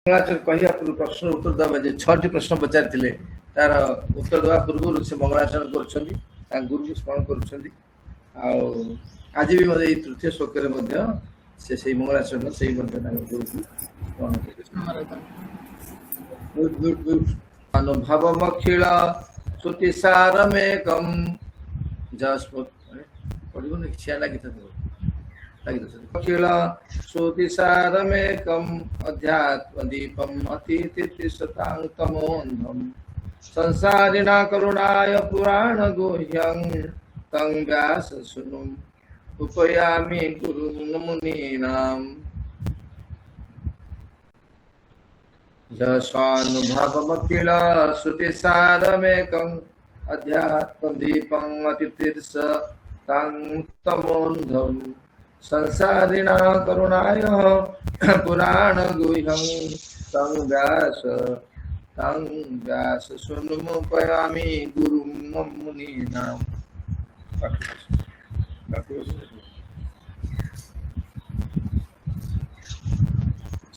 କହିବା ପୂର୍ବ ପ୍ରଶ୍ନ ଉତ୍ତର ଦେବା ଯେ 6ଟି ପ୍ରଶ୍ନ ପଚାରିଥିଲେ ତାର ଉତ୍ତର ଦେବା ପୂର୍ବରୁ ସେ ମଙ୍ଗଳାଚରଣ କରୁଛନ୍ତି, ତାଙ୍କ ଗୁରୁକୁ ସ୍ମରଣ କରୁଛନ୍ତି। ଆଉ ଆଜି ବି ମଧ୍ୟ ଏଇ ତୃତୀୟ ଶ୍ଲୋକରେ ମଧ୍ୟ ସେ ସେଇ ମଙ୍ଗଳାଚରଣ ସେଇ ମଧ୍ୟ ତାଙ୍କ ଗୁରୁକୁ ସ୍ମରଣ କରୁଛନ୍ତି। ଅନୁଭବମଖିଳ ଶ୍ରୁତିସାରମେକଂ ପଡ଼ିବନି ଖିଆ ଲାଗିଥାନ୍ତା अखिल श्रुतिसारमेकम् अध्यात्मदीपम् अतिथितिशताङ्तमोऽन्धम् संसारिणा करुणाय पुराणगुह्यं तं व्याससूनुम् उपयामि गुरुं मुनीनाम् यशानुभवमखिल श्रुतिसारमेकम् अध्यात्मदीपम् अतिथितिशताङ्तमोऽन्धम् संसारिणा करुणाय पुराणगुह्यं तं व्याससूनुमुपयामि गुरुं मुनीनाम्।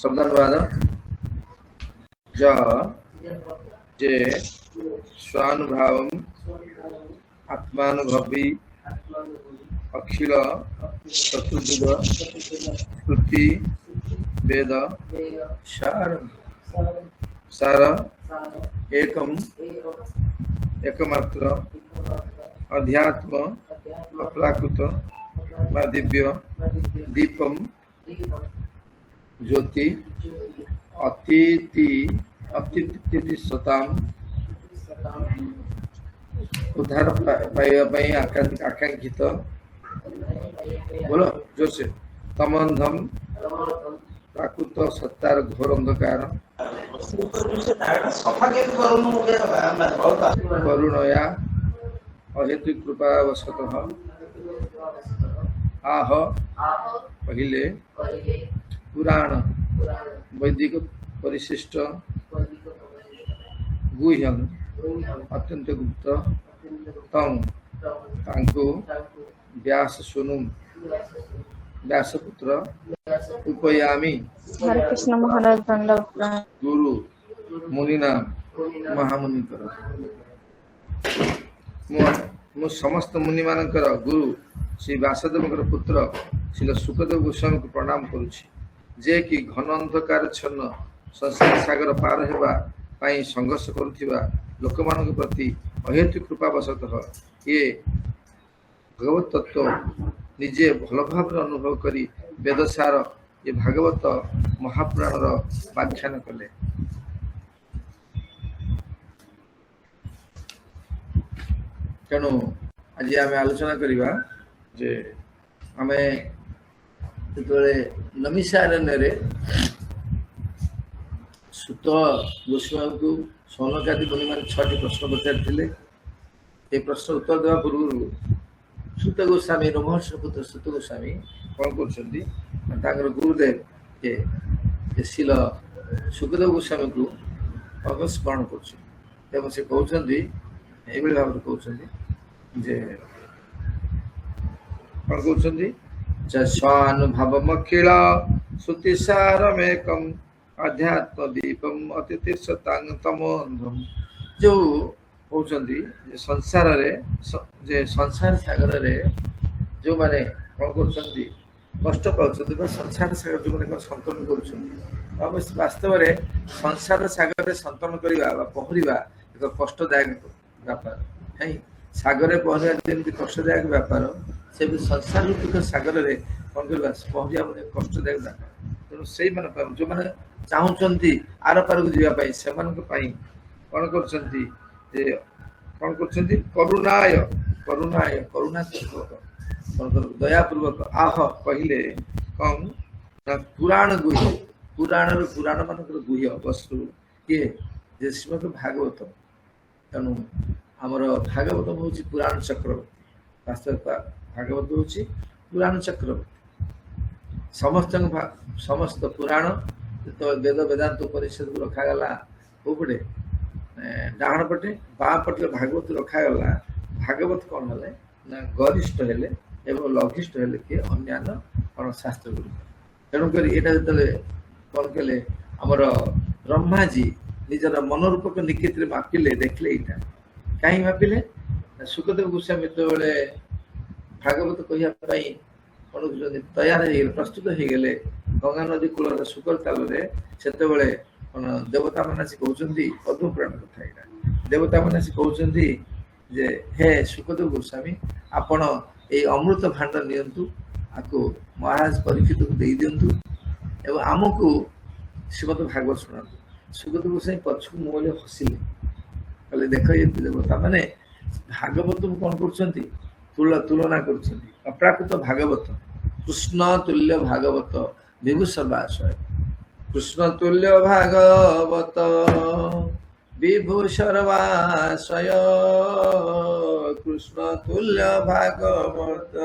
शब्दानुवाद जे स्वानुभावम् आत्मानुभवी अखिल चतुर्विध श्रुति वेद सार एकमात्र अध्यात्म अप्राकृत वा दिव्य दीपम ज्योति अतिथि सताम उद्धार पाइबा आकांक्षित बोलो जोर से तमंधम प्राकृत सत्तार घोर अंधकार करुणया अहेतु कृपा वशतः आह पहिले पुराण वैदिक परिशिष्ट गुह्यं अत्यंत गुप्त तम तांको व्याससूनुं व्यासपुत्र उपयामि हरे कृष्ण महाराज दंडवत गुरु मुनिना महामुनि मु समस्त मुनि मानकर गुरु श्री व्यासदेवकर पुत्र श्री सुखदेव गोस्वामी को प्रणाम करुछि जे कि घन अंधकार छन्न संसार सागर पार हेबा पाई संघर्ष करुथिबा लोकमानक प्रति अहेतु कृपा वशतः ये भगवत तत्व निजे भल भाव अनुभव करी वेदसार ये भागवत महापुराण व्याख्यान कले। तेणु आज आम आलोचना करवा जे आमे जेतबेले नमिषारण्य सुत गोस्वामी को सौनकादि मुनि मान 6टी प्रश्न पचारि ये प्रश्न उत्तर देवा पूर्व सुत गोस्वामी रोमहर्षि पुत्र सुत गोस्वामी कौन कर गुरुदेव ये शिल सुखदेव गोस्वामी को स्मरण कर कहते भाव कहते कौन कहते स्वानुभवमखिल श्रुतिसारमेकम् अध्यात्म दीपम अतिथिशताङ्तमोऽन्धम् जो कहते संसार संसार सागर जो माने कौन कर कष्ट पाँच संसार सागर जो मैंने संतरण कर वास्तव में संसार सागर संतरण करवा पहरवा एक कष्टदायक व्यापार है सागर पहरवा जमी कष्टदायक व्यापार से संसार रूपिक सागर में कौन करवा पहरवा कष्टदायक व्यापार तेणु से जो मैंने चाहते आर पार को जावाई से कौन कर करुणाय करुणाय करुणा दयापूर्वक आह पहले कौन पुराण गुह्य पुराण मान गुह्य वस्तु किए श्रीमद भागवत तेणु आमर भागवत हूँ पुराण चक्रवर्ती वास्तव भागवत हूँ पुराण चक्रवर्ती समस्त पुराण तो वेद वेदांत उपनिषद को रखागला उपटे डाण पटे बाँ पटे भागवत रखागला भागवत कौन है ना गरिष्ठ हेले एवं लघिष्ठ हेले किए अन्य कौन शास्त्र गुरु तेणुक यहाँ जो कौन कले ଆମର ବ୍ରହ୍ମାଜୀ ନିଜର ମନୋରୂପକ ନିକିତରେ ମାପିଲେ ଦେଖିଲେ ଏଇଟା କାହିଁକି ମାପିଲେ ସୁଖଦେବ ଗୋସ୍ୱାମୀ ଯେତେବେଳେ ଭାଗବତ କହିବା ପାଇଁ କଣ କହୁଛନ୍ତି ତୟାର ହେଇଗଲେ ପ୍ରସ୍ତୁତ ହେଇଗଲେ ଗଙ୍ଗା ନଦୀ କୂଳର ସୁକର ତାଲରେ ସେତେବେଳେ କଣ ଦେବତା ମାନେ ଆସି କହୁଛନ୍ତି ପଦ୍ମ ପୁରାଣ କଥା ଏଇଟା ଦେବତା ମାନେ ଆସି କହୁଛନ୍ତି ଯେ ହେ ସୁଖଦେବ ଗୋସ୍ୱାମୀ ଆପଣ ଏଇ ଅମୃତ ଭାଣ୍ଡ ନିଅନ୍ତୁ ଆକୁ ମହାରାଜ ପରୀକ୍ଷିତକୁ ଦେଇ ଦିଅନ୍ତୁ ଏବଂ ଆମକୁ ଶ୍ରୀମଦ ଭାଗବତ ଶୁଣାନ୍ତୁ ସୁଖଦେବ ଗୋସ୍ୱାମୀ ପଛକୁ ମୁଁ ବୋଲି ହସିଲେ କହିଲେ ଦେଖ ଏ ଦେବତା ମାନେ ଭାଗବତକୁ କଣ କରୁଛନ୍ତି ତୁଳନା କରୁଛନ୍ତି ଅପ୍ରାକୃତ ଭାଗବତ କୃଷ୍ଣ ତୁଲ୍ୟ ଭାଗବତ ବିଭୁ ସର୍ବାଶୟ କୃଷ୍ଣ ତୁଲ୍ୟ ଭାଗବତ ବିଭୁ ସର୍ବାଶୟ କୃଷ୍ଣ ତୁଲ୍ୟ ଭାଗବତ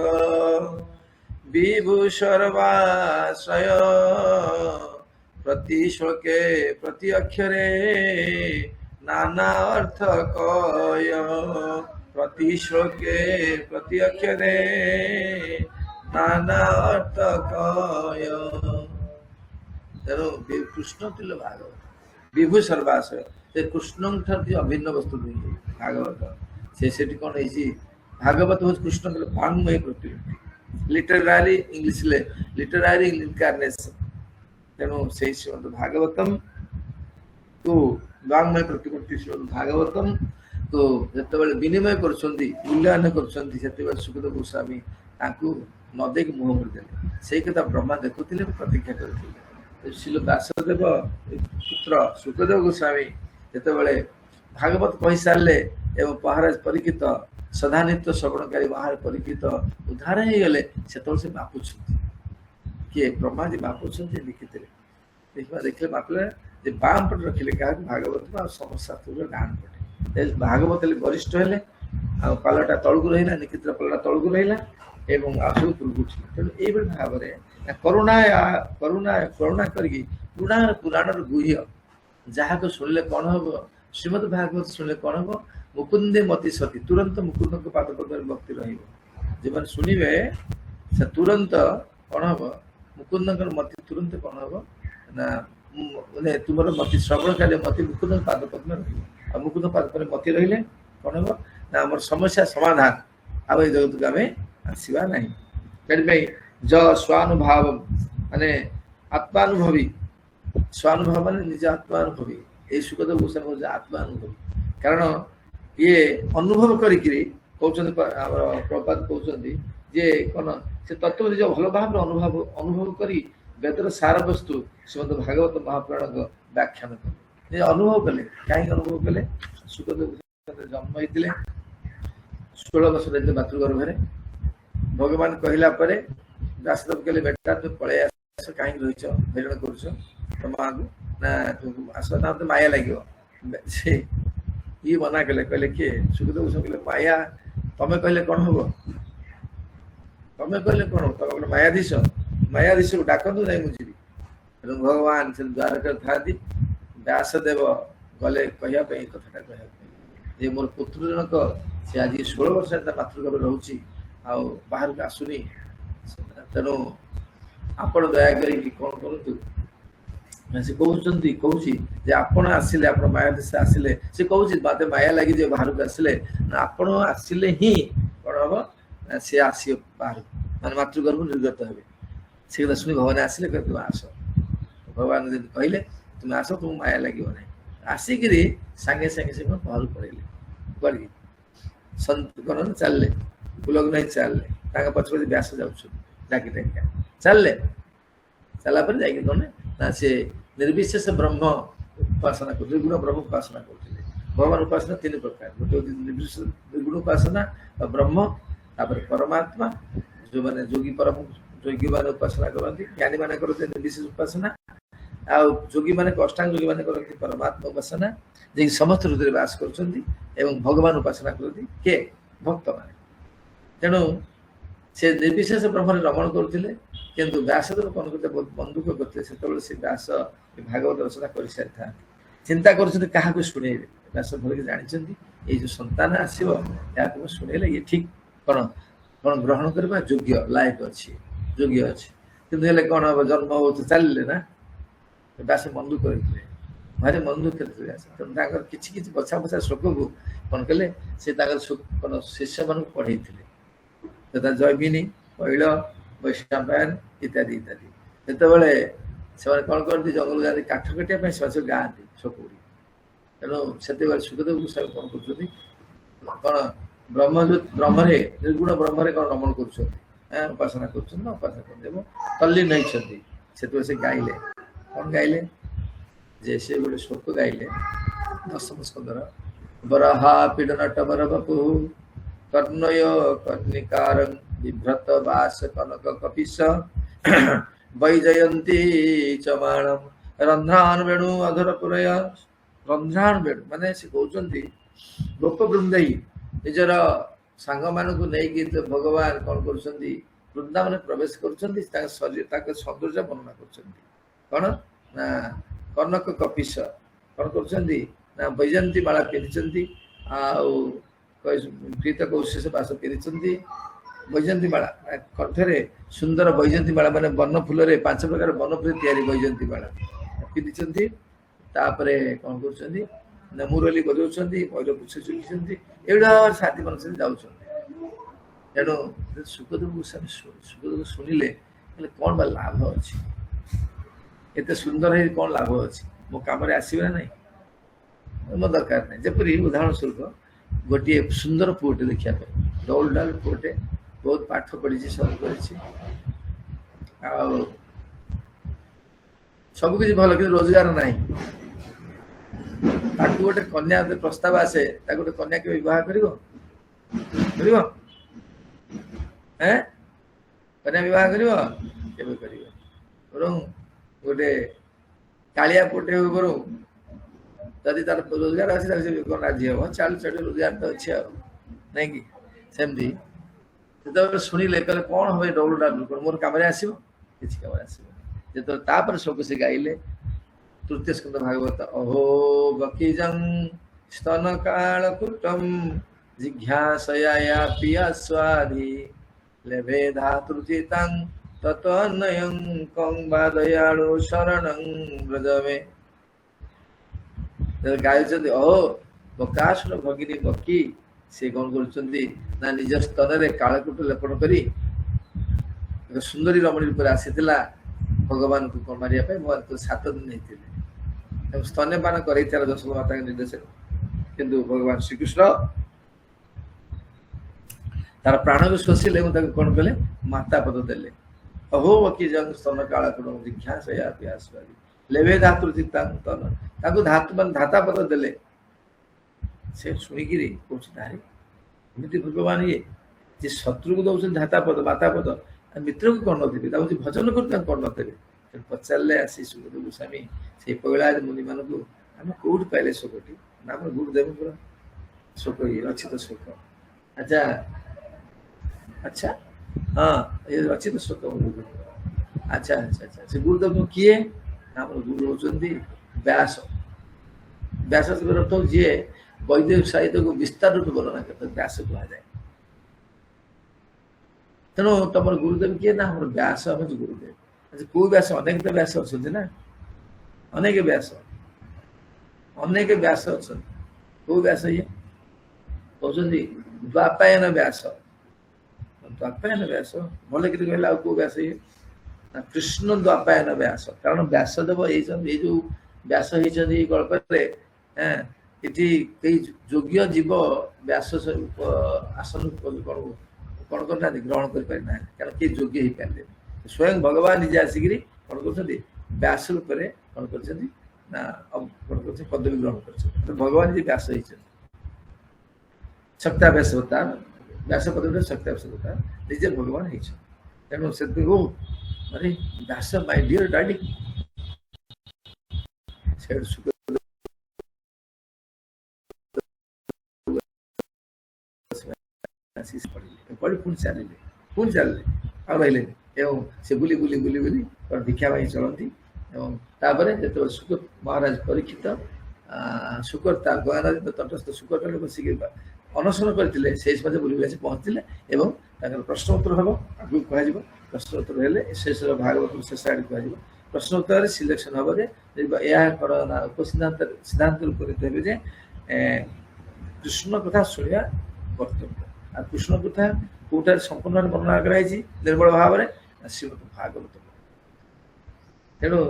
বিভু সর্বাশ্রয় প্রতি শ্লোকে প্রতি অক্ষরে নানা অর্থ কয় প্রতি শ্লোকে প্রতি অক্ষরে নানা অর্থ কয় তেଣୁ କୃଷ୍ଣ ତୁଲ୍ୟ ଭାଗବତ ବିଭୁ ସର୍ବାଶୟ ସେ କୃଷ୍ଣଙ୍କ ଠାରୁ ଅଭିନ୍ନ ବସ୍ତୁ ନୁହେଁ ଭାଗବତ ସେଠି କଣ ହେଇଛି ଭାଗବତ ହଉଛି କୃଷ୍ଣଙ୍କର ବାଙ୍ଗ୍ମୟ ପ୍ରତିରୂପ लिटरारी इंग्लिश लिटरारी इनकार्नेशन तेणु से श्रीमद भागवतम को वांग्मय प्रतिकृति श्रीमद भागवतम को जितेबाला विनिमय मूल्यांकन कर सुखदेव गोस्वामी न देख मुह करदेले से कथा ब्रह्मा देखुले प्रतीक्षा करते श्रील व्यासदेव पुत्र सुखदेव गोस्वामी जितेबाला भागवत कही सारे एवं महाराज परीक्षित सदा नित्य श्रवणकारी बाहर परीक्षित उद्धार हो गले से मापुं किए ब्रह्माजी मापुं लिखित देखिए मापिले बाम पटे रखिले क्या भागवत समस्या डाण पटे भागवत वरिष्ठ हेले पालटा तलू रहा निखित पालटा तलू रहा एवं सब उपरकू तेणु ये भाव में करुणा करुणा करुणा करके पुराण गुह्य जहाँ को शुणिले कौन हम श्रीमद भागवत शुणिले कौन हम मुकुंदे मति सती तुरंत मुकुंद को पाद पद भक्ति रही शुणवे से तुरंत कौन हम मुकुंद मति तुरंत कौन हम ना तुम मति श्रवण काले मति मुकुंद पाद पद्म रही मुकुंद पाद पद्म मति रही कौन हम ना आम समस्या समाधान अब ये जगत को आम आसवा ना कहीं ज स्वानुभाव माने आत्मानुभवी स्वानुभव माने निज आत्मानुभवी ये सुखदेव गोस्वामी आत्मानुभवी कारण ये अनुभव करी प्रपात कहते जे कौन से तत्व निज भल भाव अनुभव करी वेदर सार वस्तु श्रीमद भागवत महापुराण व्याख्यान कले अनुभव कले कहीं अनुभव कले सुखदेव जन्म होते 16 वर्ष रही मातृगर्भ भगवान कहला व्यासदेव कहले बेटा तुम पलि आस कहीं रही हईराण कर माँ को ना आस तो माया लगे ये मना कले कहले किए सुखदेव कहले माया तमे कहले कौन हम तमे कहले कौन हम तुम मायाधीश को डाकतु नहीं मुझे भगवान से द्वारका था व्यासदेव गले कहवाई कथा कहवाई मोर पुत्र जनक से आज 16 वर्ष मातृगर्भ रोचे बाहर को आसुनी तेणु आपण दया करी कौन करूँ से कहते कहूँ आपण आसिले आप मायादेश आसिले से कहूँ मत माया लगी जो बाहर को आसिले आपण आसिले ही कौन हम सी आस बाहर मान मातृगर्भ निर्गत हे से कथा शुणी भगवान आसिले कह तुम आस भगवान कहले तुम आस तुम माया लगे ना आसिक सागे सागे से बाहर पड़े पड़ी संत कौन चलले पुलक नहीं चलले पछ पछ व्यास जाऊँ डाकी डाकिया चलले चला कौन ना से निर्विशेष ब्रह्म उपासना कर निर्गुण ब्रह्म उपासना करते भगवान उपासना 3 प्रकार गोटे निर्विशेष निर्गुण उपासना ब्रह्म तापर परमात्मा जो मैंने जोगी परम योगी मैंने उपासना करती ज्ञानी मैंने करते निर्विशेष उपासना आ जोगी मैंने अष्टांग योगी मैंने करती परमात्मा उपासना जे समस्त हृदय वास करछंती एवं भगवान उपासना करती के भक्त माने तेणु से निर्विशेष ब्रह्म रमण करते किंतु व्यासदेव कौन करते बहुत बंधुक करते से व्यास भागवत रचना कर सारी था चिंता कर शुणे व्यास भल जानी ये जो संतान आसो शुणेले ये ठीक कौन कौन ग्रहण करवा योग्य लायक अच्छी योग्य अच्छी कि कौन हम जन्म हो चलिए ना ବ୍ୟାସ ମନ ଦୁଃଖ କରିଥିଲେ, ଭାରି ମନ ଦୁଃଖ କରିଥିଲେ। ତେଣୁ ତାଙ୍କର କିଛି କିଛି ବଛା ବଛା ଶ୍ଲୋକକୁ କ'ଣ କଲେ, ସେ ତାଙ୍କର କ'ଣ ଶିଷ୍ୟମାନଙ୍କୁ ପଢ଼େଇଥିଲେ, ଯଥା ଜୈମିନୀ, ପୈଳ, ବୈଶମ୍ପାୟନ ଇତ୍ୟାଦି ଇତ୍ୟାଦି। ଯେତେବେଳେ ସେମାନେ କ'ଣ କରନ୍ତି, ଜଙ୍ଗଲ ଯାଆନ୍ତି କାଠ କାଟିବା ପାଇଁ, ସେମାନେ ସବୁ ଗାଆନ୍ତି ଶ୍ଲୋକ ଗୁଡ଼ିକ। ତେଣୁ ସେତେବେଳେ ସୁଖଦେବ ଗୋସ୍ୱାମୀ କ'ଣ କରୁଛନ୍ତି, କ'ଣ ବ୍ରହ୍ମରେ ନିର୍ଗୁଣ ବ୍ରହ୍ମରେ କ'ଣ ରମଣ କରୁଛନ୍ତି, ଉପାସନା କରୁଛନ୍ତି ନା ଉପାସନା କରିଦେବ ତଲ୍ଲୀନ ହେଇଛନ୍ତି। ସେତେବେଳେ ସେ ଗାଇଲେ, କ'ଣ ଗାଇଲେ, ଯେ ସେ ଗୋଟେ ଶ୍ଲୋକ ଗାଇଲେ ଦଶମ ସ୍କନ୍ଧର, ବରାହା ପୀଡ଼ନ ଟବର ବପୁ କର୍ଣ୍ଣୟ କର୍ଣ୍ଣିକାରଂ ବିଭ୍ରତ ବାସ କନକ କପିଶ ବୈଜୟନ୍ତୀ ଚମାଣମ ରନ୍ଧ୍ରାନ ବେଣୁ ଅଧର ପୁରୟ। ରନ୍ଧ୍ରାନ ବେଣୁ ମାନେ ସେ କହୁଛନ୍ତି ଗୋପ ବୃନ୍ଦାଇ ନିଜର ସାଙ୍ଗମାନଙ୍କୁ ନେଇକି ଭଗବାନ କ'ଣ କରୁଛନ୍ତି, ବୃନ୍ଦାବନ ପ୍ରବେଶ କରୁଛନ୍ତି, ତାଙ୍କ ଶରୀର ତାଙ୍କ ସୌନ୍ଦର୍ଯ୍ୟ ବର୍ଣ୍ଣନା କରୁଛନ୍ତି। କ'ଣ ନା କନକ କପିଶ କ'ଣ କରୁଛନ୍ତି ନା ବୈଜୟନ୍ତୀ ମାଳା ପିନ୍ଧିଛନ୍ତି, ଆଉ ପ୍ରୀତ କୌଶିଷ ବାସ ପିନ୍ଧିଛନ୍ତି। ବୈଜୟନ୍ତୀ ମାଳା କଣ୍ଠରେ ସୁନ୍ଦର ବୈଜୟନ୍ତୀ ମାଳା ମାନେ ବନ ଫୁଲରେ 5 ପ୍ରକାର ବନ ଫୁଲ ତିଆରି ବୈଜୟନ୍ତୀ ମାଳା ପିନ୍ଧିଛନ୍ତି। ତାପରେ କ'ଣ କରୁଛନ୍ତି ନା ମୁରଲି ବଜାଉଛନ୍ତି, ମୟୂର ପୁଚ୍ଛ ଚୁକିଛନ୍ତି, ଏଗୁଡ଼ା ସାଥୀ ମାନଙ୍କ ସହିତ ଯାଉଛନ୍ତି। ତେଣୁ ସୁଖଦେବ ଗୋସ୍ୱାମୀ ସୁଖଦେବ ଶୁଣିଲେ, ହେଲେ କ'ଣ ବା ଲାଭ ଅଛି, ଏତେ ସୁନ୍ଦର ହେଇ କ'ଣ ଲାଭ ଅଛି, ମୋ କାମରେ ଆସିବେ ନା ନାହିଁ, ମୋ ଦରକାର ନାହିଁ। ଯେପରି ଉଦାହରଣ ସ୍ୱରୂପ ଗୋଟିଏ ସୁନ୍ଦର ପୁଅଟେ ଦେଖିବା ପାଇଁ, ଡଉଲ ଡାଲ ପୁଅଟେ, ବହୁତ ପାଠ ପଢ଼ିଛି, ସବୁ କରିଛି, ଆଉ ସବୁ କିଛି ଭଲ, କିନ୍ତୁ ରୋଜଗାର ନାହିଁ। ତାକୁ ଗୋଟେ କନ୍ୟା ପ୍ରସ୍ତାବ ଆସେ, ତାକୁ ଗୋଟେ କନ୍ୟା କେବେ ବିବାହ କରିବ, କରିବ କନ୍ୟା ବିବାହ କରିବ, କେବେ କରିବ? ବରଂ ଗୋଟେ କାଳିଆ ପୁଅଟେ ହଉ, ବରଂ ଯଦି ତାର ରୋଜଗାର ଅଛି ତାହେଲେ ସେ କ'ଣ ରାଜି ହବ, ଚାଲୁ ଚାଲୁ ରୋଜଗାର ତ ଅଛି ଆଉ, ନାଇଁ କି? ସେମିତି ଯେତେବେଳେ ଶୁଣିଲେ, କହିଲେ କ'ଣ হবে ଡବଲ ଡାବଲ, କ'ଣ ମୋର କାମରେ ଆସିବ, କିଛି କାମରେ ଆସିବ। ଯେତେବେଳେ ତାପରେ ସବୁ ସେ ଗାଇଲେ ତୃତୀୟ ସ୍କନ୍ଧ ଭାଗବତ, ଅହୋ ବକିଜଂ ସ୍ତନ କାଳ କୃତଂ ଜିଜ୍ଞାସୟା ପିୟା ସ୍ୱାଧି ଲେଭେ ଧାତୃଚିତାଂ ତତନୟଂ କଂ ବା ଦୟାଳୁ ଶରଣଂ ବ୍ରଜମେ। ଗାଇଛନ୍ତି, ଅହୋ ବକାସୁର ଭଗିନୀ ବକି, ସେ କ'ଣ କରୁଛନ୍ତି ନା ନିଜ ସ୍ତନରେ କାଳକୂଟ ଲେପନ କରି ଏକ ସୁନ୍ଦରୀ ରମଣୀ ରୂପରେ ଆସିଥିଲା ଭଗବାନଙ୍କୁ କ'ଣ ମାରିବା ପାଇଁ। ଭଗବାନ 7 ଦିନ ହେଇଥିଲେ, ଏବଂ ସ୍ତନ୍ୟପାନ କରେଇଥିଲା ଯଶୋଦା ମାତାଙ୍କ ନିର୍ଦ୍ଦେଶରେ, କିନ୍ତୁ ଭଗବାନ ଶ୍ରୀକୃଷ୍ଣ ତାର ପ୍ରାଣକୁ ଶୋଷିଲେ ଏବଂ ତାକୁ କ'ଣ କଲେ, ମାତା ପଦ ଦେଲେ। ଅହୋ ବକି ଜଂ ସ୍ତନ କାଳକୂଟ ଜିଜ୍ଞାସୟା ପିୟା ସ୍ୱାଧି ଲେଭେ ଧାତୁ ଚିତାଂ ତନ, ତାକୁ ଧାତୁ ମାନେ ଧାତା ପଦ ଦେଲେ। ସେ ଶୁଣିକିରି କହୁଛି, ନାରୀ ଏମିତି ଭଗବାନ ଇଏ ଯେ ଶତ୍ରୁକୁ ଦଉଛନ୍ତି ଧାତା ପଦ ମାତା ପଦ, ମିତ୍ରକୁ କ'ଣ ନଦେବେ, ତାକୁ ଭଜନ କରୁ ତାଙ୍କୁ କ'ଣ ନଦେବେ। ପଚାରିଲେ ଆସି ସୁଖଦେବ ଗୋସ୍ୱାମୀ ସେଇ ପୈଳାଦ ମୁନିମାନଙ୍କୁ, ଆମେ କୋଉଠି ପାଇଲେ ଶୋକଟି, ନା ଆମର ଗୁରୁଦେବଙ୍କର ଶୋକ ଇଏ ଅଛି ତ ଶୋକ। ଆଚ୍ଛା ଆଚ୍ଛା, ହଁ ଏ ଅଛି ତ ଶୋକ ଗୁରୁଦେବ। ଆଚ୍ଛା ଆଚ୍ଛା ଆଚ୍ଛା, ସେ ଗୁରୁଦେବ କିଏ? ଆମର ଗୁରୁ ହଉଛନ୍ତି ବ୍ୟାସ। ବ୍ୟାସ ଅର୍ଥ ଯିଏ ବୈଦିକ ସାହିତ୍ୟକୁ ବିସ୍ତାର ରୂପେ ବର୍ଣ୍ଣନା କରିଥାଏ, ବ୍ୟାସ କୁହାଯାଏ। ତେଣୁ ତମର ଗୁରୁଦେବ କିଏ? ନା ଆମର ବ୍ୟାସ ହେଉଛି ଗୁରୁଦେବ। ଆଚ୍ଛା, କୋଉ ବ୍ୟାସ? ଅନେକ ତ ବ୍ୟାସ ଅଛନ୍ତି ନା, ଅନେକ ବ୍ୟାସ ଅଛନ୍ତି। କୋଉ ବ୍ୟାସ ଇଏ? କହୁଛନ୍ତି ଦ୍ୱାପାୟନ ବ୍ୟାସ। ଦ୍ୱାପାୟନ ବ୍ୟାସ ଭଲ କରି କହିଲେ, ଆଉ କୋଉ ବ୍ୟାସ ଇଏ? ନା କୃଷ୍ଣ ଦ୍ୱାପାୟନ ବ୍ୟାସ। କାରଣ ବ୍ୟାସଦେବ ହେଇଛନ୍ତି, ଏଇ ଯୋଉ ବ୍ୟାସ ହେଇଛନ୍ତି ଏଇ ଗଳ୍ପରେ, ଏଠି କେହି ଯୋଗ୍ୟ ଜୀବ ବ୍ୟାସ ଆସନ କ'ଣ କରିନାହାନ୍ତି, ଗ୍ରହଣ କରିପାରିନାହାନ୍ତି, କାରଣ କେହି ଯୋଗ୍ୟ ହେଇପାରିଲେନି। ସ୍ୱୟଂ ଭଗବାନ ନିଜେ ଆସିକିରି କ'ଣ କରୁଛନ୍ତି, ବ୍ୟାସ ରୂପରେ କ'ଣ କରିଛନ୍ତି ନା କ'ଣ କରୁଛନ୍ତି, ପଦବୀ ଗ୍ରହଣ କରିଛନ୍ତି। ଭଗବାନ ନିଜେ ବ୍ୟାସ ହେଇଛନ୍ତି, ଶକ୍ତାବ୍ୟାସ ଅବତାର, ବ୍ୟାସ ପଦବୀରେ ଶକ୍ତାବ୍ୟାସ ଅବତାର ନିଜେ ଭଗବାନ ହେଇଛନ୍ତି। ତେଣୁ ସେଥିରୁ ମାନେ ବ୍ୟାସ ମାଇ ଡିୟର ଡାଡି, ପଢି ପୁଣି ଚାଲିଲେ ଆଉ ରହିଲେନି, ଏବଂ ସେ ବୁଲି ଭିକ୍ଷା ପାଇଁ ଚଳନ୍ତି। ଏବଂ ତାପରେ ଯେତେବେଳେ ଶୁକ ମହାରାଜ ପରୀକ୍ଷିତ ଶୁକର ତା ଗୟାନଦୀ ତଟସ୍ଥ ଶୁକରଠାରେ ବସିକି ଅନଶନ କରିଥିଲେ, ସେଇ ସମୟରେ ବୁଲି ଆସି ପହଞ୍ଚିଥିଲେ ଏବଂ ତାଙ୍କର ପ୍ରଶ୍ନ ଉତ୍ତର ହେବ, ଆଗକୁ କୁହାଯିବ। ପ୍ରଶ୍ନ ଉତ୍ତର ହେଲେ ଶେଷର ଭାଗବତ ଶେଷ ଆଡ଼େ କୁହାଯିବ। ପ୍ରଶ୍ନ ଉତ୍ତରରେ ସିଲେକ୍ସନ ହବ ଯେ ଏହା କର ନା ସିଦ୍ଧାନ୍ତ ଉପନୀତ ହେବେ ଯେ କୃଷ୍ଣ କଥା ଶୁଣିବା କର୍ତ୍ତବ୍ୟ। ଆଉ କୃଷ୍ଣ କଥା କୋଉଟାରେ ସମ୍ପୂର୍ଣ୍ଣ ବର୍ଣ୍ଣନା କରାଯାଇଛି ନିର୍ମଳ ଭାବରେ ଶ୍ରୀମଦ୍ ଭାଗବତ। ତେଣୁ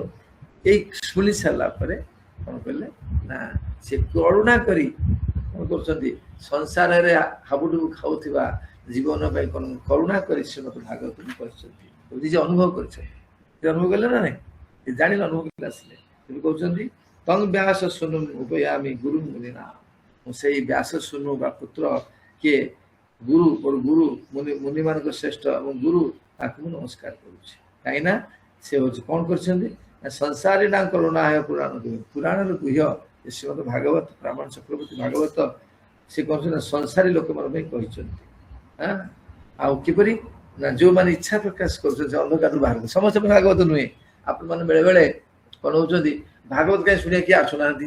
ଏଇ ଶୁଣି ସାରିଲା ପରେ କଣ କହିଲେ ନା ସେ କରୁଣା କରି କଣ କରୁଛନ୍ତି ସଂସାରରେ ହାବୁଡୁବୁ ଖାଉଥିବା ଜୀବନ ପାଇଁ କରୁଣା କରି ଶ୍ରୀମଦ୍ ଭାଗବତ କରିଛନ୍ତି। ନିଜେ ଅନୁଭବ କରିଛନ୍ତି, ଅନୁଭବ କଲେ ନା ନାଇଁ ଜାଣିଲେ ଅନୁଭବ କଲେ ଆସିଲେ ତେଣୁ କହୁଛନ୍ତି ତଂ ବ୍ୟାସ ଶୁନୁ ଉପୟାମି ଗୁରୁ ମୁନି ନା। ମୁଁ ସେଇ ବ୍ୟାସ ଶୁନୁ ବା ପୁତ୍ର କିଏ ଗୁରୁ ମୋର ଗୁରୁ ମୁନି ମାନଙ୍କ ଶ୍ରେଷ୍ଠ ଏବଂ ଗୁରୁ ତାକୁ ମୁଁ ନମସ୍କାର କରୁଛି। କାହିଁକି ନା ସେ ହଉଛି କଣ କରିଛନ୍ତି ନା ସଂସାରୀ ନା କରୁଣା ହେ ପୁରାଣ ପୁରାଣର ଗୁହ୍ୟ ଶ୍ରୀମଦ୍ ଭାଗବତ ବ୍ରାହ୍ମଣ ଚକ୍ରବର୍ତ୍ତୀ ଭାଗବତ ସେ କହୁଛନ୍ତି ନା ସଂସାରୀ ଲୋକମାନଙ୍କ ପାଇଁ କହିଛନ୍ତି। ଆଉ କିପରି ନା ଯୋଉମାନେ ଇଚ୍ଛା ପ୍ରକାଶ କରୁଛନ୍ତି ଅନ୍ଧକାରରୁ ବାହାରକୁ ସମସ୍ତେ ଭାଗବତ ନୁହେଁ। ଆପଣମାନେ ବେଳେ ବେଳେ କଣ ହଉଛନ୍ତି ଭାଗବତ କାହିଁ ଶୁଣିବା କିଏ ଆସୁନାହାନ୍ତି,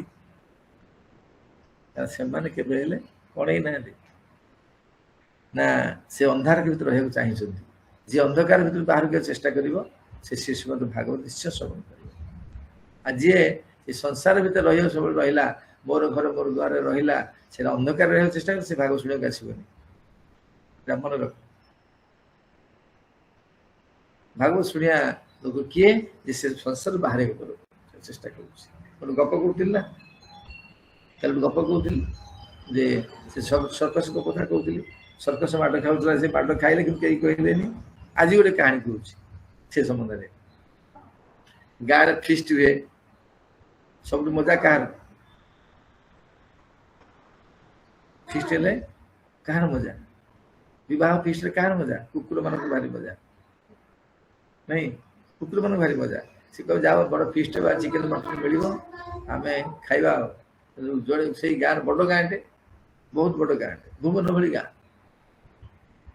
ସେମାନେ କେବେ ହେଲେ କଣ ହେଇନାହାନ୍ତି ନା ସେ ଅନ୍ଧାର ଭିତରେ ରହିବାକୁ ଚାହିଁଛନ୍ତି। ଯିଏ ଅନ୍ଧକାର ଭିତରୁ ବାହାରକୁ ଚେଷ୍ଟା କରିବ ସେ ଶ୍ରୀମଦ୍ ଭାଗବତ ନିଶ୍ଚୟ ଶ୍ରବଣ କରିବ। ଆଉ ଯିଏ ଏ ସଂସାର ଭିତରେ ରହିବ ସବୁବେଳେ ରହିଲା ମୋର ଘର ମୋର ଦ୍ୱାରରେ ରହିଲା ସେଟା ଅନ୍ଧକାର ରହିବାକୁ ଚେଷ୍ଟା କରେ ସେ ଭାଗବତ ଶୁଣିବାକୁ ଆସିବନି। ମନେ ରଖ ଭାଗବତ ଶୁଣିବା ଲୋକ କିଏ ଯେ ସେ ସଂସାର ବାହାରେ ଚେଷ୍ଟା କରୁଛି। ଗୋଟେ ଗପ କହୁଥିଲି ନା କାଲି ଗୋଟେ ଗପ କହୁଥିଲି ଯେ ସେ ସର୍କସ କଥା କହୁଥିଲି। ସର୍କସ ମାଡ଼ ଖାଉଥିଲା ସେ ମାଡ଼ ଖାଇଲେ କିନ୍ତୁ କେହି କହିଲେନି। ଆଜି ଗୋଟେ କାହାଣୀ କହୁଛି ସେ ସମ୍ବନ୍ଧରେ। ଗାଁରେ ଫିଷ୍ଟ ହୁଏ, ସବୁଠୁ ମଜା କାହାର? ଫିଷ୍ଟ ହେଲେ କାହାର ମଜା? ବିବାହ ଫିଷ୍ଟରେ କାହାର ମଜା? କୁକୁର ମାନଙ୍କୁ ଭାରି ମଜା ନାଇଁ, କୁକୁର ମାନଙ୍କୁ ଭାରି ମଜା। ସେ କହିବ ଯାଅ ବଡ ଫିଷ୍ଟ ବା ଚିକେନ ମଟନ ମିଳିବ ଆମେ ଖାଇବା। ଜଣେ ସେଇ ଗାଁର ବଡ ଗାଁଟେ, ବହୁତ ବଡ ଗାଁଟେ, ଭୁବନ ଭଳି ଗାଁ,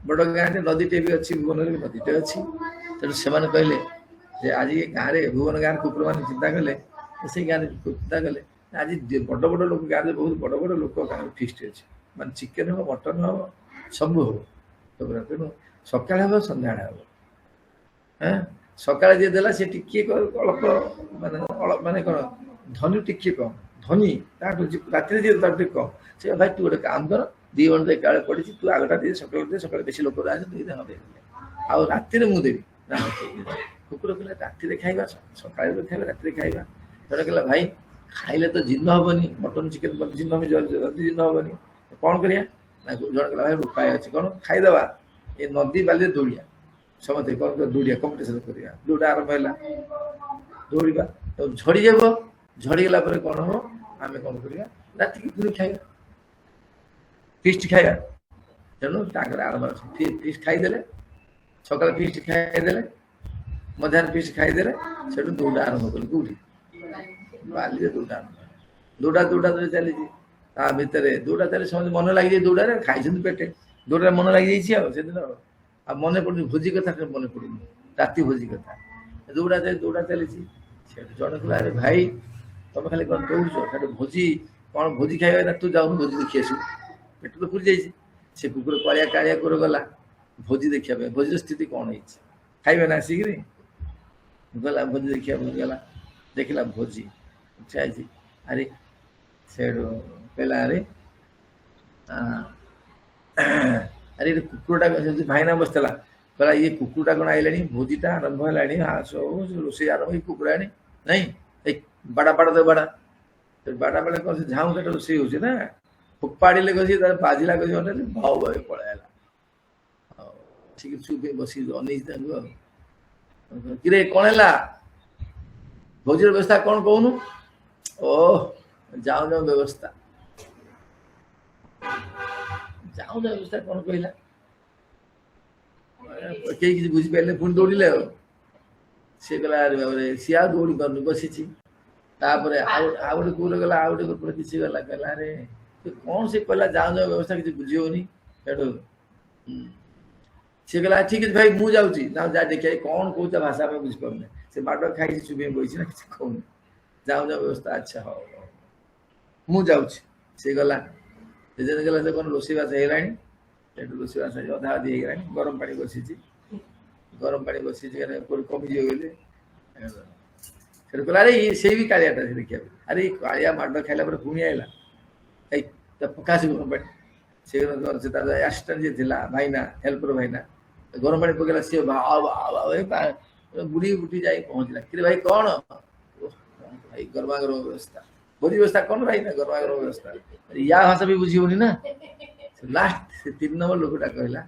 ବଡ ଗାଁଟେ, ନଦୀଟେ ବି ଅଛି, ଭୁବନରେ ବି ନଦୀଟେ ଅଛି। ତେଣୁ ସେମାନେ କହିଲେ ଯେ ଆଜି ଏ ଗାଁରେ ଭୁବନ ଗାଁରେ କୁକୁର ମାନେ ଚିନ୍ତା କଲେ ସେଇ ଗାଁରେ ଚିନ୍ତା କଲେ ଆଜି ବଡ ବଡ ଲୋକ ଗାଁରେ ବହୁତ ବଡ ବଡ ଲୋକ ଗାଁରେ ଫିଷ୍ଟ ଅଛି, ମାନେ ଚିକେନ ହବ ମଟନ ହବ ସବୁ ହବ। ତେଣୁ ସକାଳେ ହବ ସନ୍ଧ୍ୟାବେଳେ ହବ। ସକାଳେ ଯିଏ ଦେଲା ସେ ଟିକିଏ ଅଳ୍ପ ମାନେ କଣ ଧନୀ ଟିକିଏ କମ ଧନୀ ତାଠୁ ରାତିରେ ଯିଏ ତାଠୁ ଟିକେ କମ। ସେ ଭାଇ ତୁ ଗୋଟେ କାମ କର 2 ଘଣ୍ଟା ଏକାବେଳେ ପଡିଛି ତୁ ଆଗଟା ଟିକେ ସକାଳେ ଦେ, ସକାଳେ ବେଶୀ ଲୋକ ଆସେ ଆଉ ରାତିରେ ମୁଁ ଦେବି। କୁକୁର କହିଲେ ରାତିରେ ଖାଇବା ସକାଳେ ଖାଇବା ରାତିରେ ଖାଇବା। ଜଣେ କହିଲା ଭାଇ ଖାଇଲେ ତ ଜିନ୍ନ ହବନି, ମଟନ ଚିକେନ ଜିନ୍ନ ହବନି, ଜଲ୍ଦି ଜିନ୍ନ ହବନି, କଣ କରିବା ନା ଜଣେ କହିଲା ଭାଇ ଉପାୟ ଅଛି କଣ ଖାଇଦବା ଏ ନଦୀ ବାଲିରେ ଦୌଡିଆ। ସମସ୍ତେ କଣ ଦୌଡିଆ କମ୍ପିଟିସନ କରିବା। ଦୌଡ଼ା ଆରମ୍ଭ ହେଲା, ଦୌଡ଼ିବା ଝଡିଯିବ, ଝଡିଗଲା ପରେ କଣ ହବ ଆମେ କଣ କରିବା ରାତିକି ପୁଣି ଖାଇବା ଫିଷ୍ଟ ଖାଇବା। ତେଣୁ ତାଙ୍କର ଆରମ୍ଭ ଫିଷ୍ଟ ଖାଇଦେଲେ, ସକାଳେ ଫିଷ୍ଟ ଖାଇଦେଲେ, ମଧ୍ୟାହ୍ନ ଫିଷ୍ଟ ଖାଇଦେଲେ, ସେଠୁ ଦୌଡ଼ା ଆରମ୍ଭ କଲେ। କୋଉଠି? ବାଲିରେ ଦୌଡ଼ା ଆରମ୍ଭ। ଦୌଡ଼ା ଦୌଡ଼ା ଚାଲିଛି, ତା ଭିତରେ ଦୌଡ଼ା ଚାଲି ସମସ୍ତେ ମନ ଲାଗିଯାଇଛି ଦୌଡ଼ାରେ, ଖାଇଛନ୍ତି ପେଟେ, ଦୌଡ଼ାରେ ମନ ଲାଗିଯାଇଛି ଆଉ ସେଦିନ ଆଉ ମନେ ପଡୁନି ଭୋଜି କଥା, ମନେ ପଡୁନି ରାତି ଭୋଜି କଥା। ଦୌଡ଼ା ଚାଲିଛି। ସେଠୁ ଜଣେ କହିଲା ଆରେ ଭାଇ ତମେ ଖାଲି କଣ ଦୌଡୁଛ, ସେଠୁ ଭୋଜି କଣ ଭୋଜି ଖାଇବା ନା ତୁ ଯାଉନୁ ଭୋଜି ଦେଖି ଆସିବୁ, ପେଟ ତ ପୁରି ଯାଇଛି। ସେ କୁକୁର କାଳିଆ କାଳିଆ କରି ଗଲା ଭୋଜି ଦେଖିବା ପାଇଁ, ଭୋଜିର ସ୍ଥିତି କଣ ହେଇଛି ଖାଇବେ ନା ଆସିକିରି ଗଲା ଭୋଜି ଦେଖିବା ଭୋଜି ଗଲା, ଦେଖିଲା ଭୋଜି ଠିଆ ହେଇଛି। ଆରେ ସେଠୁ କହିଲା ଆରେ ଆରେ କୁକୁରଟା ଭାଇନା ବସିଥିଲା, କହିଲା ଇଏ କୁକୁରଟା କଣ ଆଇଲାଣି, ଭୋଜିଟା ଆରମ୍ଭ ହେଲାଣି, ରୋଷେଇ ଆରମ୍ଭ ହେଇ କୁକୁର ଆଣି ନାଇଁ ଏଇ ବାଡା ବାଡା ଦେ ବାଡା ବାଡା ବାଡା କଣ ସେ ଝାଉଁ ସେଟା ରୋଷେଇ ହଉଛି ନା, ଫୋପାଡ଼ିଲେ କସି ତାର ବାଜିଲା କସି ଅନେଇଲେ ଭାଉ ଭାଉ ପଳେଇଲା। ଆଉ ଠିକ ଚୁପ ବସି ଅନେଇଛି ତାଙ୍କୁ ଆଉ କିରେ କଣ ହେଲା ଭୋଜିର ବ୍ୟବସ୍ଥା କଣ କହୁନୁ? ଓ ଯାଉ ଯାଉ ବ୍ୟବସ୍ଥା କଣ କହିଲା କେହି କିଛି ବୁଝିପାରିଲେ, ପୁଣି ଦୌଡ଼ିଲେ ଆଉ। ସିଏ କହିଲା ଆରେ ବାବରେ ସିଏ ଆଉ ଦୌଡ଼ି ପାରୁନି ବସିଛି। ତାପରେ ଆଉ ଗୋଟେ କୁକୁର ଗଲା, ଆଉ ଗୋଟେ କୁକୁର କିଛି ଗଲା, କହିଲା ଆରେ କଣ ସେ କହିଲା ଯାଉ ଯାଉ ବ୍ୟବସ୍ଥା କିଛି ବୁଝି ହଉନି। ସେଠୁ ସିଏ କହିଲା ଠିକ ଅଛି ଭାଇ ମୁଁ ଯାଉଛି, ନା ଯା ଦେଖିଆ କଣ କହୁଛ ଭାଷା ଆମେ ବୁଝିପାରୁନି। ସେ ମାଡ ଖାଇକି ଚୁପ୍ ବଇଛି ନା କିଛି କହୁନି। ଯାଉ ଯାଉ ବ୍ୟବସ୍ଥା ଆଚ୍ଛା ହଉ ମୁଁ ଯାଉଛି। ସିଏ ଗଲା, ସେଦିନ ଗଲା ସେ କଣ ରୋଷେଇବାସ ହେଇଗଲାଣି, ସେଠୁ ରୋଷେଇବାସ ଅଧା ଅଧି ହେଇଗଲାଣି, ଗରମ ପାଣି ବସିଛି, ଗରମ ପାଣି ବସିଛି କମିଯିବ ବୋଲି ସେଠୁ କହିଲା ଆରେ ସେଇ ବି କାଳିଆଟା ସେ ଦେଖିବାକୁ ଆରେ କାଳିଆ ମାଡ଼ ଖାଇଲା ପରେ ପୁଣି ଆଇଲା ଏଇ ପକାଶ ଗରମ ପାଣି ସେ ତାର ଆସିଷ୍ଟାଣ୍ଟ ଯିଏ ଥିଲା ଭାଇନା ହେଲ୍ପର ଭାଇନା ଗରମ ପାଣି ପକେଇଲା ସିଏ ବୁଡି ବୁଟି ଯାଇ ପହଞ୍ଚିଲା କିରେ ଭାଇ କଣ ଭାଇ ଗରମା ଗରମ ବ୍ୟବସ୍ଥା ଭୋଜି ବ୍ୟବସ୍ଥା କଣ ଭାଇ ନା ଗରମା ଗରମ ବ୍ୟବସ୍ଥା ୟା ଭାଷା ବି ବୁଝିବନି ନା ଲାଷ୍ଟ ସେ 3 ନମ୍ବର ଲୋକଟା କହିଲା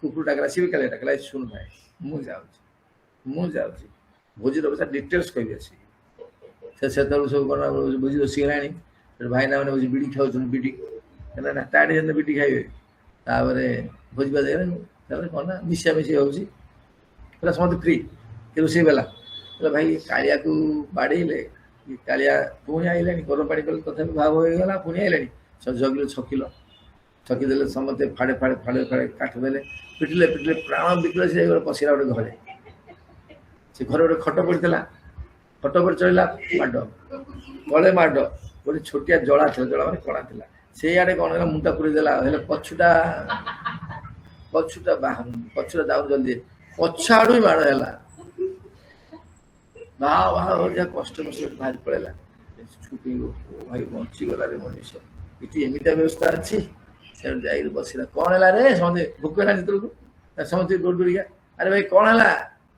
କୁକୁର ଡାକଲା ସିଏ ବି କାଳିଆ ଡାକଲା ଶୁଣ ଭାଇ ମୁଁ ଯାଉଛି ଭୋଜିର ବ୍ୟବସ୍ଥା ଡିଟେଲ୍ସ କହିବି ଆସିକି ସେତେବେଳୁ ସବୁ କଣ ଭୋଜି ବସିଗଲାଣି ଭାଇନା ମାନେ ବସି ବିଡ଼ି ଖାଉଛନ୍ତି ବିଡ଼ି ହେଲା ନା ତାଡି ଯେତେ ବିଡ଼ି ଖାଇବେ ତାପରେ ଭୋଜି ଭାତ ହେଇଗଲାଣି ତାପରେ କଣ ନା ମିଶାମିଶି ହଉଛି ପୁରା ସମସ୍ତେ ଫ୍ରି ରୋଷେଇ ବେଲା ଭାଇ କାଳିଆକୁ ବାଡ଼େଇଲେ କାଳିଆ ପୁଣି ଆଇଲାଣି ଗରମ ପାଣି କଲେ ତଥାପି ଭାବ ହେଇଗଲା ପୁଣି ଆଇଲାଣି ଜଗିଲ ଛକି ଦେଲେ ସମସ୍ତେ ଫାଡ଼େ କାଠ ଦେଲେ ପିଟିଲେ ପ୍ରାଣ ବିକିଲେ ସେ ପଶିଲା ଗୋଟେ ଘରେ ସେ ଘରେ ଗୋଟେ ଖଟ ପଡ଼ିଥିଲା ଖଟ ଉପରେ ଚଳିଲା ମାଡ଼ ଗଳେ ମାଡ଼ ଗୋଟେ ଛୋଟିଆ ଜଳା ଥିଲା ଜଳା ମାନେ କଣା ଥିଲା ସେଇଆଡ଼େ କଣ ହେଲା ମୁଣ୍ଡା ପୁରେଇ ଦେଲା ହେଲେ ପଛୁଟା ଯାଉ ଜଲ୍ଦି ପଛ ଆଡ଼ୁ ବି ମାଡ଼ ହେଲା କଷ୍ଟ ବାହାରି ପଳେଇଲା ଭାଇ ବଞ୍ଚିଗଲାରେ ମଣିଷ ଏଠି ଏମିତିଆ ବ୍ୟବସ୍ଥା ଅଛି ସେଠୁ ଯାଇକି ବସିଲା କଣ ହେଲା ରେ ସମସ୍ତେ ଭୋକ ହେଲା ଯେତେବେଳକୁ ସମସ୍ତେ ଦୌଡ଼ିକା ଆରେ ଭାଇ କଣ ହେଲା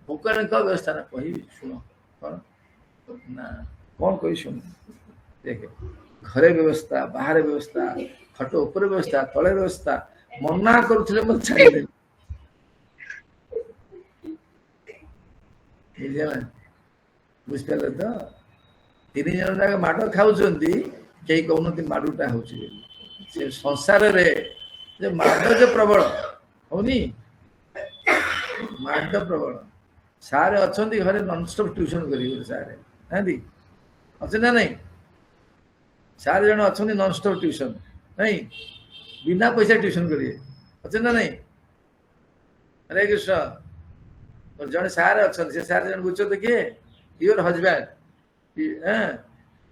ଭୋକ ହେଲାଣି କଣ ବ୍ୟବସ୍ଥା ନା କହିବି ଶୁଣ କଣ ନା କଣ କହିବି ଶୁଣ ଦେଖେ ଘରେ ବ୍ୟବସ୍ଥା ବାହାରେ ବ୍ୟବସ୍ଥା ଖଟ ଉପରେ ବ୍ୟବସ୍ଥା ତଳେ ବ୍ୟବସ୍ଥା ମନା କରୁଥିଲେ ମତେ ଛାଡ଼ିଦେଲି ବୁଝିଲା ବୁଝିପାରିଲେ ତ 3 ଜଣ ଯାକ ମାଡ଼ ଖାଉଛନ୍ତି କେହି କହୁନାହାନ୍ତି ମାଡ଼ଟା ହଉଛି ବୋଲି ସେ ସଂସାରରେ ଯେ ମାଡ଼ ଯେ ପ୍ରବଳ ହଉନି ମାଡ଼ ପ୍ରବଳ ସାର୍ ଅଛନ୍ତି ଘରେ ନନଷ୍ଟପ୍ ଟ୍ୟୁସନ କରିବେ ସାର୍ ନାହାନ୍ତି ଅଛନ୍ତି ନା ନାଇଁ ସାର୍ ଜଣେ ଅଛନ୍ତି ନନଷ୍ଟପ୍ ଟ୍ୟୁସନ ନାଇଁ ବିନା ପଇସା ଟ୍ୟୁସନ କରିବେ ଅଛନ୍ତି ନା ନାଇଁ ହରେ କୃଷ୍ଣ ଜଣେ ସାର୍ ଅଛନ୍ତି ସେ ସାର୍ ଜଣେ ବୁଝୁଛନ୍ତି କିଏ ୟୁର ହଜବ୍ୟାଣ୍ଡ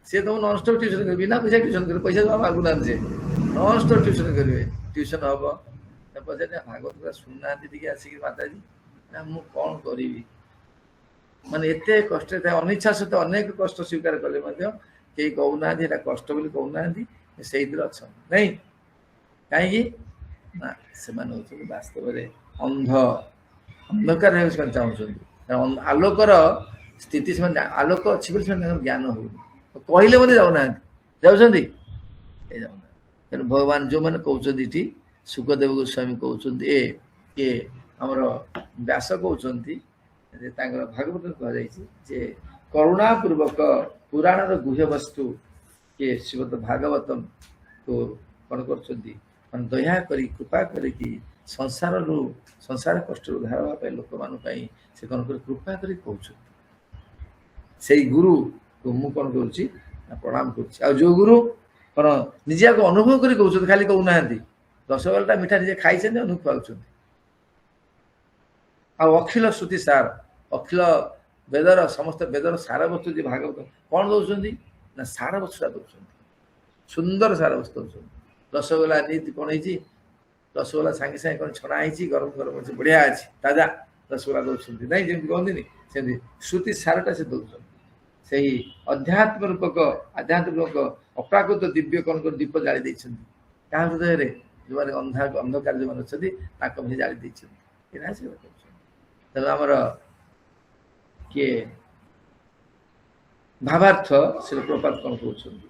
ସେ ତମକୁ ନନଷ୍ଟପ୍ ଟ୍ୟୁସନ କରିବେ ବିନା ପଇସା ଟ୍ୟୁସନ କରିବେ ପଇସା ଜମା ମାଗୁନାହାନ୍ତି ସେ ନନଷ୍ଟପ୍ ଟ୍ୟୁସନ କରିବେ ଟ୍ୟୁସନ ହବ ପଚାରିଲେ ଭାଗବତ ଶୁଣୁନାହାନ୍ତି ଟିକେ ଆସିକି ମାତାଜୀ ନା ମୁଁ କଣ କରିବି ମାନେ ଏତେ କଷ୍ଟରେ ଥାଏ ଅନିଚ୍ଛା ସହିତ ଅନେକ କଷ୍ଟ ସ୍ୱୀକାର କଲେ ମଧ୍ୟ କେହି କହୁନାହାନ୍ତି ଏଇଟା କଷ୍ଟ ବୋଲି କହୁନାହାନ୍ତି ସେଇଥିରେ ଅଛନ୍ତି ନାଇଁ କାହିଁକି ନା ସେମାନେ ହଉଛନ୍ତି ବାସ୍ତବରେ ଅନ୍ଧକାର ହେବାକୁ ସେମାନେ ଚାହୁଁଛନ୍ତି ଆଲୋକର ସ୍ଥିତି ସେମାନେ ଆଲୋକ ଅଛି ବୋଲି ସେମାନେ ତାଙ୍କର ଜ୍ଞାନ ହଉନି କହିଲେ ମଧ୍ୟ ଯାଉନାହାନ୍ତି ଯାଉଛନ୍ତି ଏ ଯାଉନାହାନ୍ତି ତେଣୁ ଭଗବାନ ଯୋଉମାନେ କହୁଛନ୍ତି ଏଠି ସୁଖଦେବ ଗୋସ୍ୱାମୀ କହୁଛନ୍ତି ଏ ଆମର ବ୍ୟାସ କହୁଛନ୍ତି ଯେ ତାଙ୍କର ଭାଗବତରେ କୁହାଯାଇଛି ଯେ କରୁଣାପୂର୍ବକ ପୁରାଣର ଗୁହ୍ୟ ବସ୍ତୁ କିଏ ଶ୍ରୀମଦ ଭାଗବତଙ୍କୁ କଣ କରୁଛନ୍ତି ମାନେ ଦୟା କରି କୃପା କରିକି ସଂସାର କଷ୍ଟରୁ ଉଦ୍ଧାର ହେବା ପାଇଁ ଲୋକମାନଙ୍କ ପାଇଁ ସେ କଣ କରି କୃପା କରି କହୁଛନ୍ତି ସେଇ ଗୁରୁକୁ ମୁଁ କଣ କରୁଛି ପ୍ରଣାମ କରୁଛି ଆଉ ଯୋଉ ଗୁରୁ କଣ ନିଜେ ଆକୁ ଅନୁଭବ କରି କହୁଛନ୍ତି ଖାଲି କହୁନାହାନ୍ତି ରସଗୋଲାଟା ମିଠା ନିଜେ ଖାଇଛନ୍ତି ଅନୁଭବ ପାଉଛନ୍ତି ଆଉ ଅଖିଳ ଶ୍ରୁତି ସାର ଅଖିଳ ବେଦର ସମସ୍ତ ବେଦର ସାର ବସ୍ତୁ ଯେ ଭାଗବତ କଣ ଦଉଛନ୍ତି ନା ସାର ବସ୍ତୁଟା ଦଉଛନ୍ତି ସୁନ୍ଦର ସାର ବସ୍ତୁ ଦଉଛନ୍ତି ରସଗୋଲା ନୀତି କଣ ହେଇଛି ରସଗୋଲା ସାଙ୍ଗେ ସାଙ୍ଗେ କଣ ଛଣା ହେଇଛି ଗରମ ଅଛି ବଢିଆ ଅଛି ତାଜା ରସଗୋଲା ଦଉଛନ୍ତି ନାଇଁ ଯେମିତି କହନ୍ତିନି ସେମିତି ଶ୍ରୁତି ସାରଟା ସେ ଦଉଛନ୍ତି ସେହି ଆଧ୍ୟାତ୍ମିକ ରୂପକ ଅପ୍ରାକୃତ ଦିବ୍ୟ କଣ କରି ଦୀପ ଜାଳି ଦେଇଛନ୍ତି କାହା ହୃଦୟରେ ଯୋଉମାନେ ଅନ୍ଧକାର ଯୋଉମାନେ ଅଛନ୍ତି ତାଙ୍କ ଭିତରେ ଜାଳି ଦେଇଛନ୍ତି ଏଇଟା ସେ କରୁଛନ୍ତି ତେଣୁ ଆମର କିଏ ଭାବାର୍ଥ ଶ୍ରୀ ପ୍ରପାତ କଣ କହୁଛନ୍ତି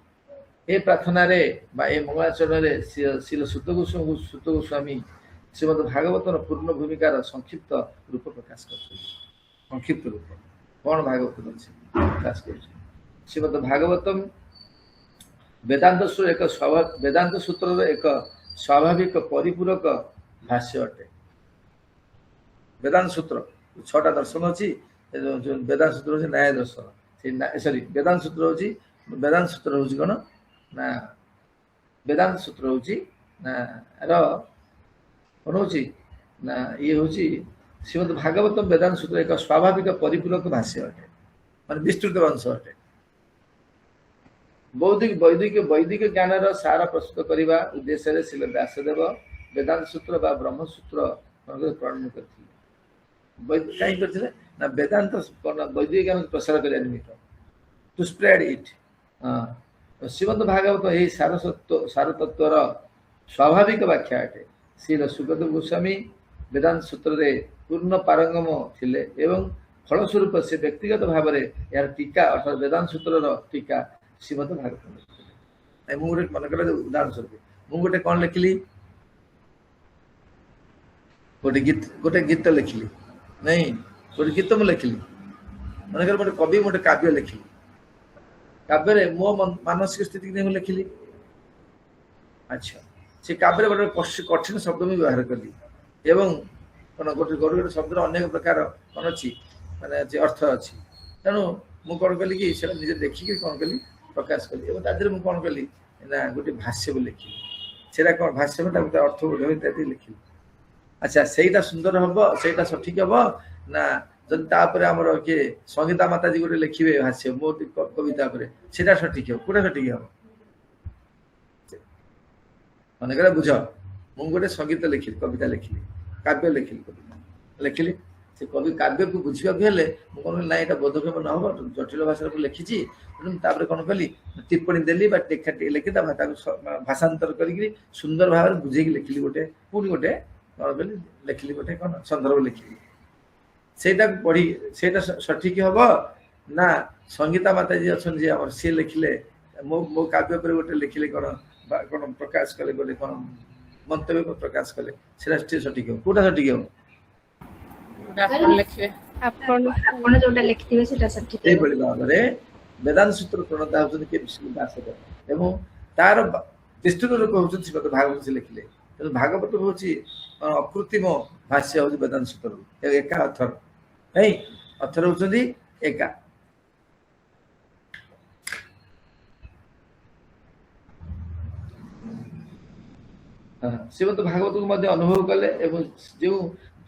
ଏ ପ୍ରାର୍ଥନାରେ ବା ଏ ମଙ୍ଗଳାଚରଣରେ ଶ୍ରୀ ସୁତ ଗୋସ୍ୱାମୀ ଶ୍ରୀମଦ ଭାଗବତର ପୂର୍ଣ୍ଣ ଭୂମିକାର ସଂକ୍ଷିପ୍ତ ରୂପ ପ୍ରକାଶ କରୁଛନ୍ତି ସଂକ୍ଷିପ୍ତ ରୂପ କଣ ଭାଗବତ ଅଛି ପ୍ରକାଶ କରୁଛନ୍ତି ଶ୍ରୀମଦ ଭାଗବତମ ବେଦାନ୍ତ ସୂତ୍ରର ଏକ ସ୍ୱାଭାବିକ ପରିପୂରକ ଭାଷ୍ୟ ଅଟେ ବେଦାନ୍ତ ସୂତ୍ର 6ଟା ଦର୍ଶନ ଅଛି ବେଦାନ୍ତ ସୂତ୍ର ହଉଛି ନ୍ୟାୟ ଦର୍ଶନ ବେଦାନ୍ତ ସୂତ୍ର ହଉଛି କଣ ନା ବେଦାନ୍ତ ସୂତ୍ର ହଉଛି ନା କଣ ହଉଛି ନା ଇଏ ହଉଛି ଶ୍ରୀମଦ ଭାଗବତମ ବେଦାନ୍ତ ସୂତ୍ର ଏକ ସ୍ୱାଭାବିକ ପରିପୂରକ ଭାଷ୍ୟ ଅଟେ ମାନେ ବିସ୍ତୃତ ଅଂଶ ଅଟେ ବୈଦିକ ଜ୍ଞାନର ସାର ପ୍ରସ୍ତୁତ କରିବା ଉଦ୍ଦେଶ୍ୟରେ ଶ୍ରୀଲ ବ୍ୟାସଦେବ ବେଦାନ୍ତ ସୂତ୍ର ବା ବ୍ରହ୍ମସୂତ୍ର ପ୍ରଣୟନ କରିଥିଲେ କାହିଁକି କରିଥିଲେ ନା ବେଦାନ୍ତ ବୈଦିକ ଜ୍ଞାନ ପ୍ରସାର କରିବା ନିମିତ୍ତ to spread it Shrimad Bhagavat यही सारतत्वर स्वाभाविक व्याख्या अटे श्री सुखदेव गोस्वामी वेदांत सूत्र रे पूर्ण पारंगम थिले एवं फलस्वरूप से व्यक्तिगत भाव में यार टीका अर्थात वेदांत सूत्र टीका श्रीमद भागवत मुझे मन कर उदाहरण स्वरूप मुझे कौन लिखिली गोटे गीत लिखिली नहीं गोटे गीत मुझे लिखिली मनकर गोटे कवि गोटे काव्य लिखिली काव्य मो मानसिक स्थिति नहीं लिखिली अच्छा से काव्य गोटे कठिन शब्द मुझे व्यवहार कली एवं कौन गोटे गोटे गोटे शब्द अनेक प्रकार कौन अच्छी माने अर्थ अच्छी तेणु मुझे कौन कली कि निजे देखिक कौन कली प्रकाश कली मुझे कौन कली ना गोटे भाष्य लिखिली से कौन भाष्य अर्थ इत्यादि लिखिली अच्छा सेटा सुंदर हम सेटा सठिक हम ना जब तापर आमर किए संगीता माताजी गोटे लिखे भाष्य मो कविता सेटा सठिक हम कौटा सठिक हम मनकर बुझ मु गोटे संगीत लिखिली कविता लिखिली काव्य लिखिली कविता लिखिली से कवि काव्य को बुझा कौन ना यहाँ बोधक्षम न हो जटिल भाषा लिखी तेनाली कौन कली टिप्पणी देली लिखी भाषांतर कर सुंदर भाव बुझे लिखिली गोटे पुणी गोटे कौन कली लिखिली गोटे कौन संदर्भ लिखिली सेटा पढ़ी सेटा सठिक हम ना संगीता माताजी अच्छा सी लिखिले मो काव्य पर गोटे लिखिले कौन कौन प्रकाश कले गोटे कौन मंतव्य प्रकाश कले सठिक हम कौटा सठिक हम आपण जोटा लिखिथिबे सेटा सठिक ए बड़ी भाव में वेदांत सूत्र प्रणेता होउछन के विष्णु व्यासदेव एवं तार विस्तृत रूप होउछन श्रीमद् भागवत से लिखिले तो भागवत होउछि अकृत्रिम भाष्य होउछि वेदांत सूत्र एका अथर नहीं अथर होउछन एका श्रीमद् भागवत को मध्य अनुभव कले एवं जो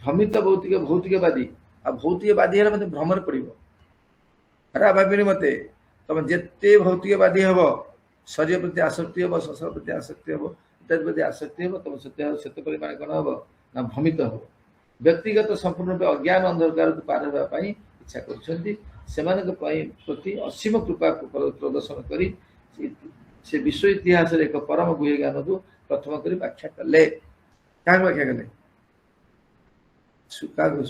भ्रमित भौतिकवादी आ भौतिकवादी है भ्रमर पड़ो अरे भाविनी मत तुम जिते भौतिकवादी हम शरीर प्रति आसक्ति हम संसार प्रति आसक्ति हम इत्यादि प्रति आसक्ति हम तुम से परिमाण कौन हम ना भ्रमित हम व्यक्तिगत संपूर्ण रूप अज्ञान अंधकार को पार होगापी इच्छा प्रति असीम कृपा प्रदर्शन कर से विश्व इतिहास एक परम गुह्य ज्ञान को प्रथम कर व्याख्या कले क्या व्याख्या कले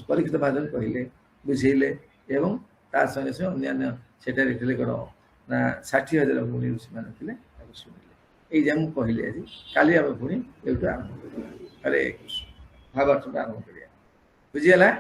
परीक्षित महाजन कहले बुझेले एवं ता संगे संगे अन्य सेटा लिखले कौन ना 60,000 मुनि ऋषि मान थे शुणिले ये मुझे कहली आज काली आम पुणी ये आरंभ हरे कृष्ण भावार्थ आरंभ करिया बुझीगला।